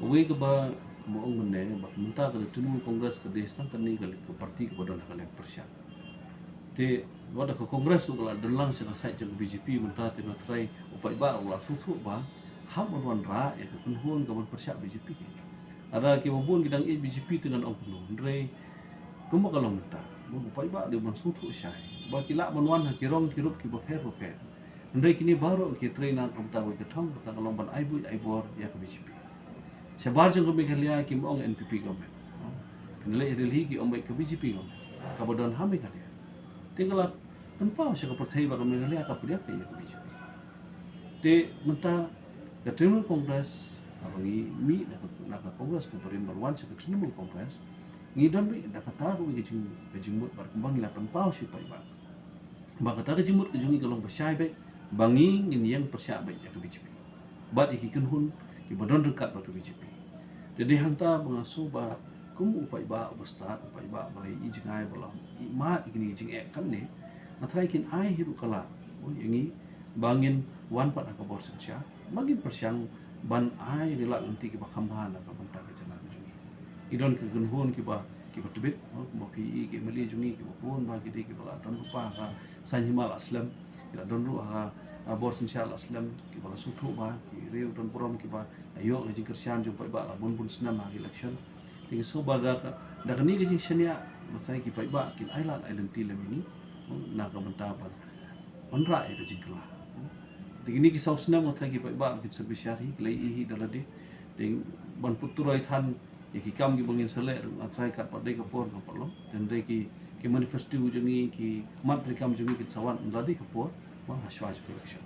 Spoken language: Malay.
Kawai ke ba moong mene ba menta ke tunu kongres ke destan kan ni ke parti ke badan hak persya. Te wada ke kongres ula dalang se kasai jang BJP menta te na try upai ba ula sutu ba ham on ra ya ke kunhun ke persya BJP ke. Ada ke babun kidang BJP dengan ong kuno. Ndre kumo kalau menta. Mo upai ba de man sutu syai. Ba kila monwan ha kirong kirup ki boher boher. Ndre kini baru ke trainer kamta ke thong ka kalomban aibui aibor ya ke BJP. Sebar jeng kami kalian kim ong NPP kami, penilai Delhi ki ong baik ke BJP kami, kabadon kami kalian. Tinggal kenapa saya kepercayai kami kalian kapal apa ya ke BJP. De mentah ketemu kongres, abangi mi nak kongres kuperin berwan saya ketemu kongres, ngidam bi nak kata aku kejimut berkembang lapan pau supaya bak. Bak kata kejimut kejungi kalau bersyai baik, bangi ini yang persiap baik ya ke BJP. Bat ikikan hun ki badon dekat ba ke BJP. Jadi hanta mengasuh ba kum upai ba ubastat upai ba balai ijingai bala ma ikini ijing kan ni natrai kin ai hiru kala yangi bangin wan pat ka bor sencha magin persyang ban ai gelak nanti ki ba khamhan ka banta ka jana ka jungi idon ke gunhun ki ba tebit ba pi ki meli jungi ki ba pun ba ki de ki bala don rupa ka sanhimal aslam ki don ru ha bor sencha aslam ki bala sutu ba ki reu don puram ki ba ayo ke kersian jumpa ba bun senam ha election ting so ba da ni ke jing shania masai ki pai ba kin ailan identity lem ini na ka banta ba onra e ke jing kala ting ni ki sau senam ta ki pai ba ki sebishari lei hi dalade ting ban puturoi than ki kam ki bangin sele atrai kat pa de ka por ka palom dan de ki manifesto jungi ki mat rekam jungi ki sawan ladi ka por ma haswa election